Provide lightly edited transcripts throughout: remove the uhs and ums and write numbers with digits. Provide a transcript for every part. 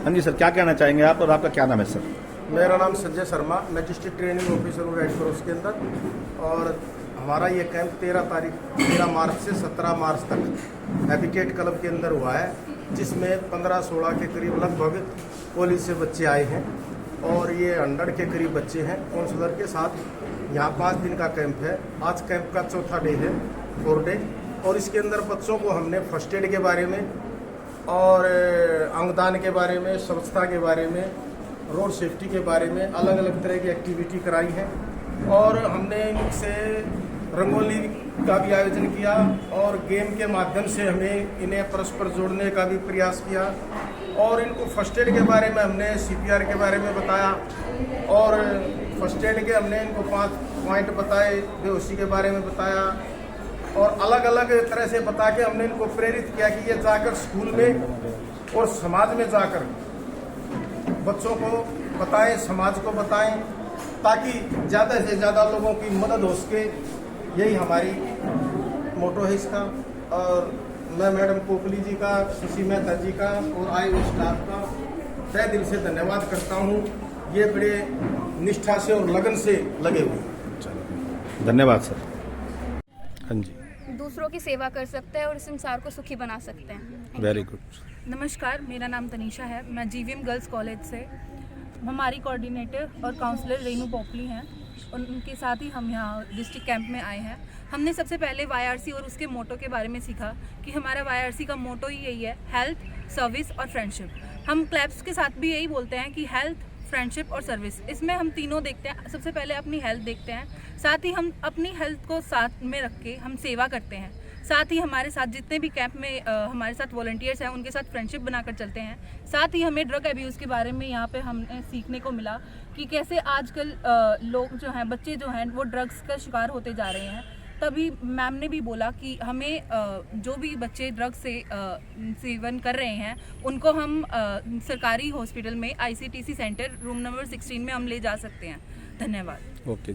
हाँ जी सर, क्या कहना चाहेंगे आप और आपका क्या नाम है सर? मेरा नाम संजय शर्मा, मैं डिस्ट्रिक्ट ट्रेनिंग ऑफिसर हूँ रेड क्रॉस के अंदर। और हमारा ये कैंप 13 मार्च से 17 मार्च तक एपिकेट क्लब के अंदर हुआ है, जिसमें 15-16 के करीब लगभग कॉलेज से बच्चे आए हैं और ये 100 के करीब बच्चे हैं काउंसलर के साथ। यहाँ 5 दिन का कैंप है। आज कैंप का चौथा डे है, 4th डे। और इसके अंदर बच्चों को हमने फर्स्ट एड के बारे में और अंगदान के बारे में, स्वच्छता के बारे में, रोड सेफ्टी के बारे में अलग अलग तरह की एक्टिविटी कराई है। और हमने इनसे रंगोली का भी आयोजन किया और गेम के माध्यम से हमें इन्हें परस्पर जोड़ने का भी प्रयास किया। और इनको फर्स्ट एड के बारे में हमने CPR के बारे में बताया और फर्स्ट एड के हमने इनको 5 पॉइंट बताए, बेहोशी के बारे में बताया और अलग अलग तरह से बता के हमने इनको प्रेरित किया कि ये जाकर स्कूल में और समाज में जाकर बच्चों को बताएं, समाज को बताएं, ताकि ज़्यादा से ज़्यादा लोगों की मदद हो सके। यही हमारी मोटो है इसका। और मैं मैडम पोपली जी का, शशि मेहता जी का और आए हुए स्टाफ का तहे दिल से धन्यवाद करता हूँ। ये बड़े निष्ठा से और लगन से लगे हुए हैं। धन्यवाद सर। हाँ जी, दूसरों की सेवा कर सकते हैं और इस संसार को सुखी बना सकते हैं। Very good. नमस्कार, मेरा नाम तनीषा है। मैं GVM गर्ल्स कॉलेज से, हमारी कोऑर्डिनेटर और काउंसलर रेनू पोपली हैं। उनके साथ ही हम यहाँ डिस्ट्रिक्ट कैंप में आए हैं। हमने सबसे पहले YRC और उसके मोटो के बारे में सीखा कि हमारा YRC का मोटो ही यही है, हेल्थ, सर्विस और फ्रेंडशिप। हम क्लब्स के साथ भी यही बोलते हैं कि हेल्थ, फ्रेंडशिप और सर्विस, इसमें हम तीनों देखते हैं। सबसे पहले अपनी हेल्थ देखते हैं, साथ ही हम अपनी हेल्थ को साथ में रख के हम सेवा करते हैं। साथ ही हमारे साथ जितने भी कैंप में हमारे साथ वॉलंटियर्स हैं, उनके साथ फ्रेंडशिप बनाकर चलते हैं। साथ ही हमें ड्रग अब्यूज़ के बारे में यहाँ पे हमने सीखने को मिला कि कैसे आजकल लोग जो हैं, बच्चे जो हैं, वो ड्रग्स का शिकार होते जा रहे हैं। तभी मैम ने भी बोला कि हमें जो भी बच्चे ड्रग्स से सेवन कर रहे हैं, उनको हम सरकारी हॉस्पिटल में ICTC सेंटर रूम नंबर 16 में हम ले जा सकते हैं। धन्यवाद। ओके।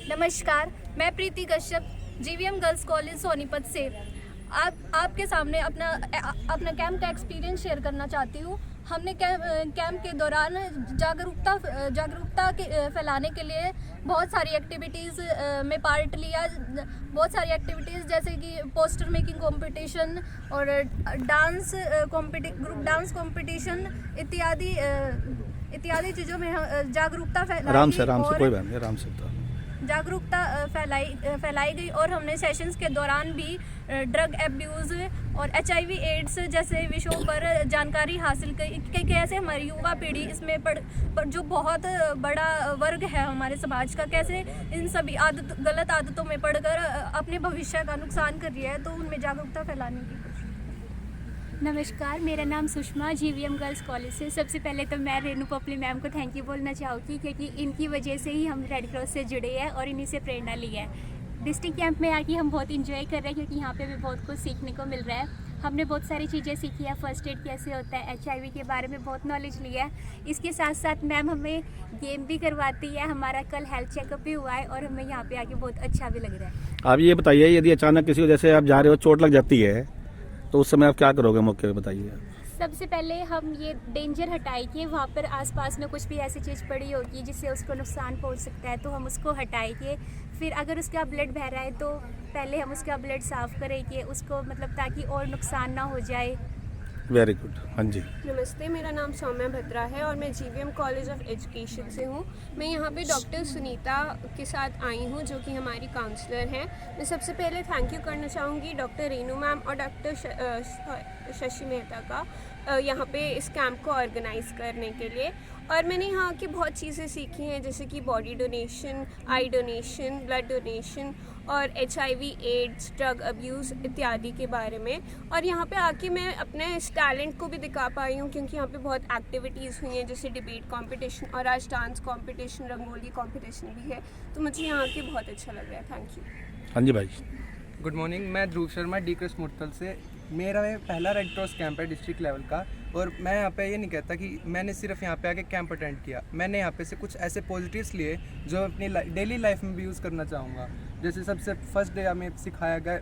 नमस्कार, मैं Preeti Kashyap GVM girls college Sonipat से आपके सामने अपना कैंप का एक्सपीरियंस शेयर करना चाहती हूँ। हमने कैंप के दौरान जागरूकता फैलाने के लिए बहुत सारी एक्टिविटीज़ में पार्ट लिया। बहुत सारी एक्टिविटीज़ जैसे कि पोस्टर मेकिंग कंपटीशन और ग्रुप डांस कंपटीशन इत्यादि चीज़ों में जागरूकता फैलाई। आराम से कोई बात नहीं, आराम से। जागरूकता फैलाई गई और हमने सेशंस के दौरान भी ड्रग एब्यूज़ और HIV एड्स जैसे विषयों पर जानकारी हासिल की कि कैसे हमारी युवा पीढ़ी इसमें पर जो बहुत बड़ा वर्ग है हमारे समाज का, कैसे इन सभी गलत आदतों में पड़कर अपने भविष्य का नुकसान कर रही है। तो उनमें जागरूकता फैलाने की कोशिश। नमस्कार, मेरा नाम सुषमा, GVM गर्ल्स कॉलेज से। सबसे पहले तो मैं रेनू पोपली मैम को थैंक यू बोलना चाहूँगी, क्योंकि इनकी वजह से ही हम रेड क्रॉस से जुड़े हैं और इन्हीं से प्रेरणा ली है। डिस्ट्रिक्ट कैंप में आके हम बहुत इंजॉय कर रहे हैं, क्योंकि यहाँ पे भी बहुत कुछ सीखने को मिल रहा है। हमने बहुत सारी चीज़ें सीखी है, फर्स्ट एड कैसे होता है, HIV के बारे में बहुत नॉलेज लिया है। इसके साथ साथ मैम हमें गेम भी करवाती है। हमारा कल हेल्थ चेकअप भी हुआ है और हमें यहाँ पे आके बहुत अच्छा भी लग रहा है। आप ये बताइए, यदि अचानक किसी को, जैसे आप जा रहे हो, चोट लग जाती है, तो उस समय आप क्या करोगे? मौके पे बताइए। सबसे पहले हम ये डेंजर हटाएंगे। वहाँ पर आसपास में कुछ भी ऐसी चीज़ पड़ी होगी जिससे उसको नुकसान पहुँच सकता है, तो हम उसको हटाएंगे। फिर अगर उसका ब्लड बह रहा है तो पहले हम उसका ब्लड साफ़ करेंगे उसको, मतलब ताकि और नुकसान ना हो जाए। Very good. हाँ जी। नमस्ते, मेरा नाम सौम्या भद्रा है और मैं GVM कॉलेज ऑफ एजुकेशन से हूँ। मैं यहाँ पे डॉक्टर सुनीता के साथ आई हूँ, जो कि हमारी काउंसलर हैं। मैं सबसे पहले थैंक यू करना चाहूँगी डॉक्टर रेनू मैम और डॉक्टर शशि मेहता का यहाँ पे इस कैंप को ऑर्गेनाइज़ करने के लिए। और मैंने यहाँ की बहुत चीज़ें सीखी हैं, जैसे कि बॉडी डोनेशन, आई डोनेशन, ब्लड डोनेशन और HIV एड्स, ड्रग अब्यूज़ इत्यादि के बारे में। और यहाँ पे आके मैं अपने इस टैलेंट को भी दिखा पाई हूँ, क्योंकि यहाँ पे बहुत एक्टिविटीज़ हुई हैं, जैसे डिबेट कंपटीशन और आज डांस कंपटीशन, रंगोली कंपटीशन भी है। तो मुझे यहाँ के बहुत अच्छा लग रहा है। Thank you. हाँ जी भाई। गुड मॉर्निंग, मैं ध्रुव शर्मा, D क्रॉस मुरथल से। मेरा ये पहला रेड क्रॉस कैंप है डिस्ट्रिक्ट लेवल का। और मैं यहाँ पे ये नहीं कहता कि मैंने सिर्फ यहाँ पे आके कैंप अटेंड किया। मैंने यहाँ पे से कुछ ऐसे पॉजिटिव्स लिए जो अपनी डेली लाइफ में भी यूज़ करना चाहूँगा। जैसे सबसे फर्स्ट डे हमें सिखाया गया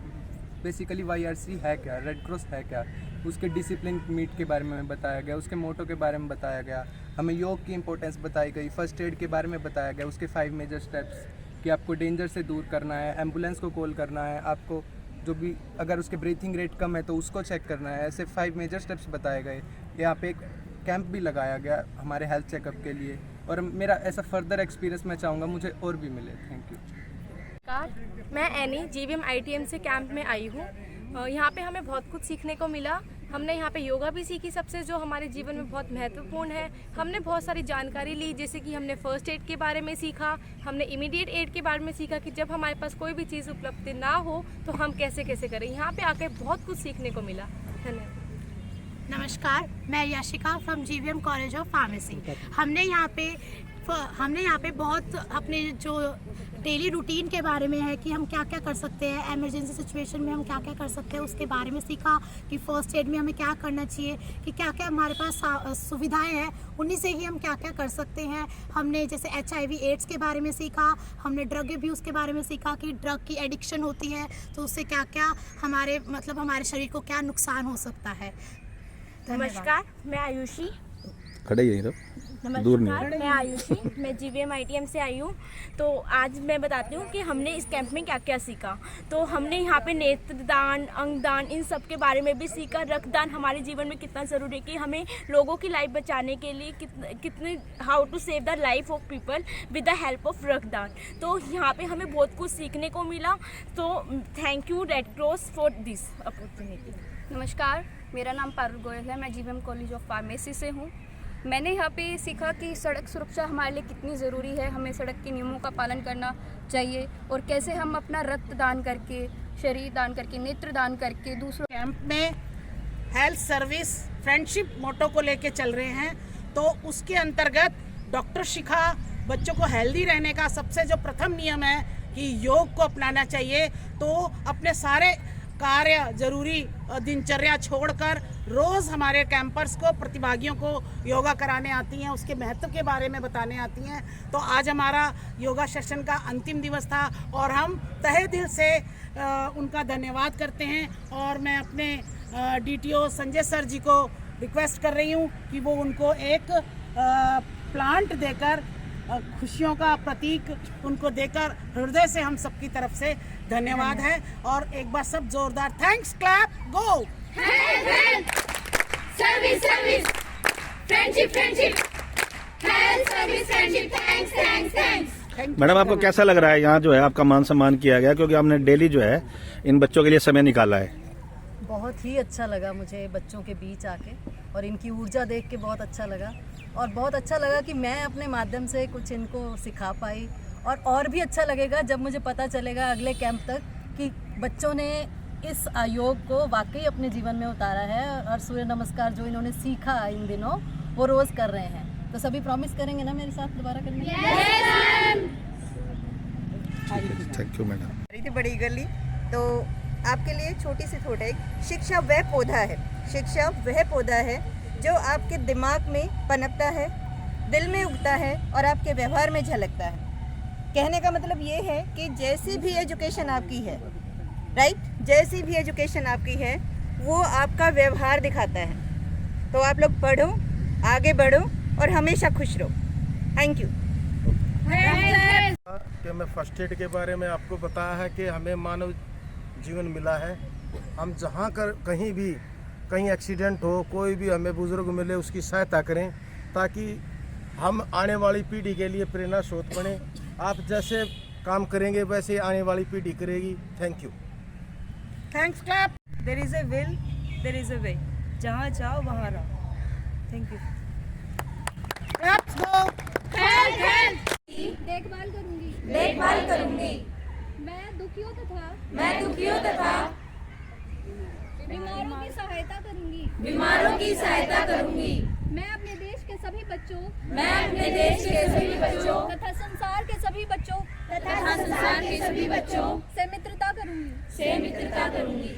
बेसिकली YRC है क्या, रेड क्रॉस है क्या, उसके डिसिप्लिन मीट के बारे में बताया गया, उसके मोटो के बारे में बताया गया, हमें योग की इंपॉर्टेंस बताई गई, फर्स्ट एड के बारे में बताया गया, उसके 5 मेजर स्टेप्स कि आपको डेंजर से दूर करना है, एम्बुलेंस को कॉल करना है, आपको जो भी अगर उसके ब्रीथिंग रेट कम है तो उसको चेक करना है। ऐसे 5 मेजर स्टेप्स बताए गए। यहाँ पे एक कैंप भी लगाया गया हमारे हेल्थ चेकअप के लिए, और मेरा ऐसा फर्दर एक्सपीरियंस मैं चाहूँगा मुझे और भी मिले। Thank you. नमस्कार, मैं एनी जीवीएम आईटीएम से कैंप में आई हूँ। यहाँ पे हमें बहुत कुछ सीखने को मिला। हमने यहाँ पे योगा भी सीखी, सबसे जो हमारे जीवन में बहुत महत्वपूर्ण है। हमने बहुत सारी जानकारी ली, जैसे कि हमने फर्स्ट एड के बारे में सीखा, हमने इमीडिएट एड के बारे में सीखा कि जब हमारे पास कोई भी चीज़ उपलब्ध ना हो तो हम कैसे कैसे करें। यहाँ पे आके बहुत कुछ सीखने को मिला। धन्यवाद। नमस्कार, मैं Yashika from GVM college of pharmacy. हमने यहाँ पे बहुत अपने जो डेली रूटीन के बारे में है कि हम क्या क्या कर सकते हैं, इमरजेंसी सिचुएशन में हम क्या क्या कर सकते हैं उसके बारे में सीखा कि फर्स्ट एड में हमें क्या करना चाहिए, कि क्या क्या हमारे पास सुविधाएं हैं, उन्हीं से ही हम क्या क्या कर सकते हैं। हमने जैसे HIV एड्स के बारे में सीखा, हमने ड्रग अब्यूज़ के बारे में सीखा कि ड्रग की एडिक्शन होती है तो उससे क्या क्या हमारे शरीर को क्या नुकसान हो सकता है। नमस्कार, मैं आयुषी। खड़े ही रहो, दूर नहीं। नमस्कार, मैं आयुषी, मैं जीवीएम आईटीएम से आई हूँ। तो आज मैं बताती हूँ कि हमने इस कैंप में क्या क्या सीखा। तो हमने यहाँ पे नेत्रदान, अंगदान, इन सब के बारे में भी सीखा। रक्तदान हमारे जीवन में कितना ज़रूरी है, कि हमें लोगों की लाइफ बचाने के लिए कितने how to save the life of people with the help of रक्तदान। तो यहाँ पे हमें बहुत कुछ सीखने को मिला। तो thank you read cross for this opportunity. नमस्कार, मेरा नाम पारुल गोयल है। मैं जीवीएम कॉलेज ऑफ फार्मेसी से हूँ। मैंने यहाँ पे सीखा कि सड़क सुरक्षा हमारे लिए कितनी ज़रूरी है, हमें सड़क के नियमों का पालन करना चाहिए और कैसे हम अपना रक्त दान करके, शरीर दान करके, नेत्र दान करके दूसरों। कैंप में हेल्थ सर्विस फ्रेंडशिप मोटो को लेके चल रहे हैं, तो उसके अंतर्गत डॉक्टर शिखा बच्चों को हेल्दी रहने का सबसे जो प्रथम नियम है कि योग को अपनाना चाहिए। तो अपने सारे कार्य जरूरी दिनचर्या छोड़कर रोज़ हमारे कैंपर्स को, प्रतिभागियों को योगा कराने आती हैं, उसके महत्व के बारे में बताने आती हैं। तो आज हमारा योगा सेशन का अंतिम दिवस था और हम तहे दिल से उनका धन्यवाद करते हैं। और मैं अपने DTO संजय सर जी को रिक्वेस्ट कर रही हूँ कि वो उनको एक प्लांट देकर, खुशियों का प्रतीक उनको देकर हृदय से हम सबकी तरफ से धन्यवाद है। और एक बार सब जोरदार thanks, clap, go. Service service, friendship friendship, health service friendship, thanks thanks thanks. Madam, आपको कैसा लग रहा है यहाँ जो है आपका मान सम्मान किया गया, क्योंकि आपने डेली जो है इन बच्चों के लिए समय निकाला है? बहुत ही अच्छा लगा मुझे बच्चों के बीच आके, और इनकी ऊर्जा देख के बहुत अच्छा लगा। और बहुत अच्छा लगा कि मैं अपने माध्यम से कुछ इनको सिखा पाई। और भी अच्छा लगेगा जब मुझे पता चलेगा अगले कैंप तक कि बच्चों ने इस योग को वाकई अपने जीवन में उतारा है, और सूर्य नमस्कार जो इन्होंने सीखा इन दिनों वो रोज़ कर रहे हैं। तो सभी प्रॉमिस करेंगे ना मेरे साथ दोबारा करने? Thank you madam. बड़ी गली तो आपके लिए छोटी सी थोड़ा एक शिक्षा वह पौधा है, शिक्षा वह पौधा है जो आपके दिमाग में पनपता है, दिल में उगता है और आपके व्यवहार में झलकता है। कहने का मतलब ये है कि जैसी भी एजुकेशन आपकी है, राइट, जैसी भी एजुकेशन आपकी है वो आपका व्यवहार दिखाता है। तो आप लोग पढ़ो, आगे बढ़ो और हमेशा खुश रहो। Thank you. कि मैं फर्स्ट एड के बारे में आपको बताया है कि हमें मानव जीवन मिला है। हम जहाँ कर कहीं एक्सीडेंट हो, कोई भी हमें बुजुर्ग मिले उसकी सहायता करें, ताकि हम आने वाली पीढ़ी के लिए प्रेरणा स्रोत बने। आप जैसे काम करेंगे वैसे आने वाली पीढ़ी करेगी। Thank you. Thanks, clap. There is a will, there is a way, जहाँ जाओ वहाँ रहो। Thank you. Claps, go. देखभाल करूंगी। मैं दुखियों तथा बीमारों की सहायता करूंगी। मैं अपने देश के सभी बच्चों तथा संसार के सभी बच्चों से मित्रता करूंगी।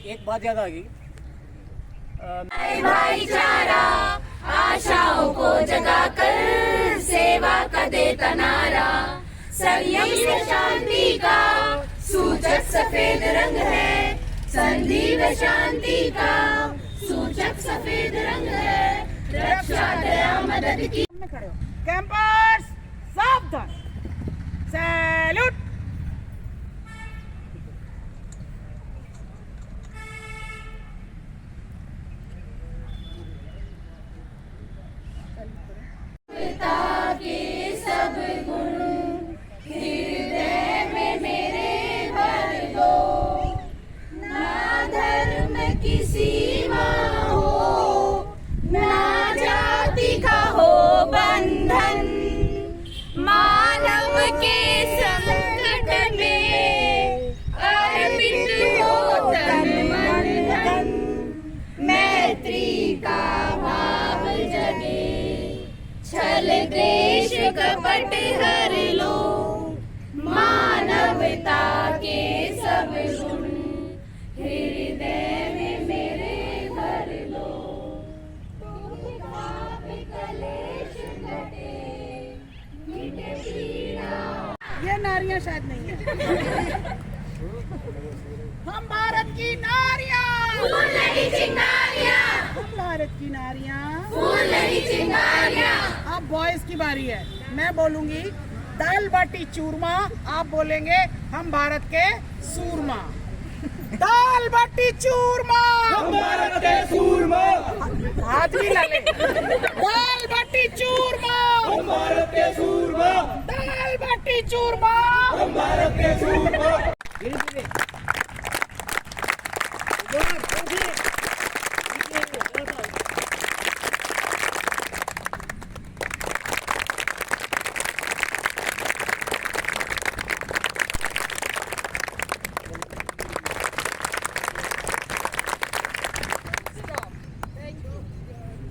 एक बात याद आ गई, भाईचारा आशाओं को जगाकर सेवा का देता नारा, संयम से शांति का सूचक सफेद रंग है, संधि व शांति का सूचक सफेद रंग है, रक्षा दया मदद की। कैंपर्स सावधान, सैल्यूट। के सब गुण हृदय में मेरे भर दो, ना धर्म की सीमा हो, ना जाति का हो बंधन, मानव के संकट में अर्पित हो तन मन धन, मैत्री का भाव जगे, छल द्वेष कपट हर लो, मानवता के सब गुण हृदय में मेरे भर लो, पाप कलेश कटे, मिटे पीड़ा। ये नारियां शायद नहीं है। हम भारत की नारियां, फूल नहीं चिंगारियां, हम भारत की नारियां, फूल नहीं चिंगारियां। अब बॉयज की बारी है। मैं बोलूंगी दाल बाटी चूरमा, आप बोलेंगे हम भारत के सूरमा। दाल बाटी चूरमा, हम भारत के सूरमा। हाथ भी ला ले। दाल बाटी चूरमा, हम भारत के सूरमा। दाल बाटी चूरमा, हम भारत के सूरमा।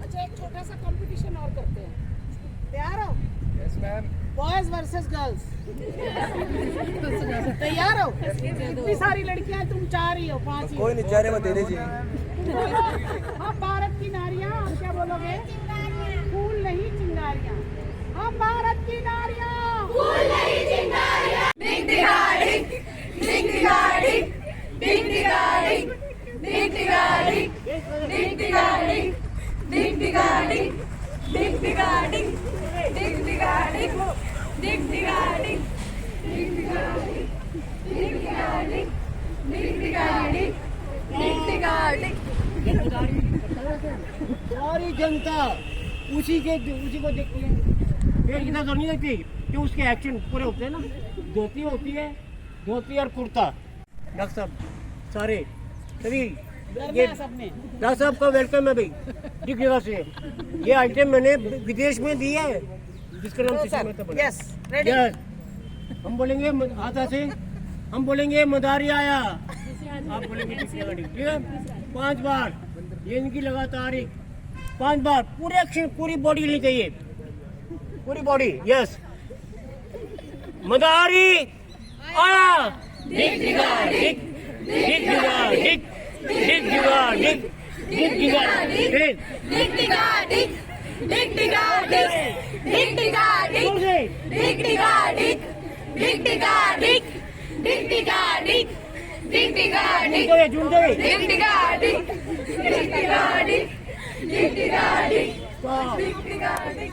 अच्छा, एक छोटा सा कंपटीशन और करते हैं। तैयार हो? Yes ma'am. Boys versus girls. तैयार हो? इतनी सारी लड़कियां, तुम 4 ही हो, 5 ही। कोई नहीं, 4 में दे दीजिए। हम भारत की नारियां, आप क्या बोलोगे? फूल नहीं चिंगारियां। हम भारत की नारियां, फूल नहीं चिंगारियां। डिग डिगा डिग, डिग डिगा डिग, डिग डिगा डिग, डिग डिगा डिग, डिग डिगा डिग, डिग डिगा डिग, डिग डिगा डिग, डिग डिगा डिग, डिग डिगा डिग, डिग डिगा डिग, डिग डिगा डिग, डिग डिगा डिग, डिग डिगा डिग। सारी जनता उसी को देखती है। ये इतना तो नहीं देखती कि उसके एक्शन पूरे होते हैं ना। धोती होती है, धोती और कुर्ता। डॉक्टर साहब सारे सभी ये डॉक्टर साहब का वेलकम है भाई दिख जगह से। ये आइटम मैंने विदेश में दिया है जिसका नाम यस रेडी। हम बोलेंगे आता से, हम बोलेंगे मदारी आया, आप बोलेंगे ठीक है। 5 बार ये इनकी लगातार 5 बार पूरे एक्शन, पूरी बॉडी लेनी चाहिए, पूरी बॉडी। यस, मदारी आया, डिग डिगा डिग, डिग डिगा डिग, डिग डिगा डिग, डिग डिगा डिग, डिग डिगा डिग, डिग डिगा डिग, डिग डिगा डिग, डिग डिगा डिग, डिग डिगा डिग, डिग डिगा डिग, डिग डिगा डिग, डिग डिगा डिग, डिग डिगा डिग, डिग डिगा डिग, डिग डिगा डिग।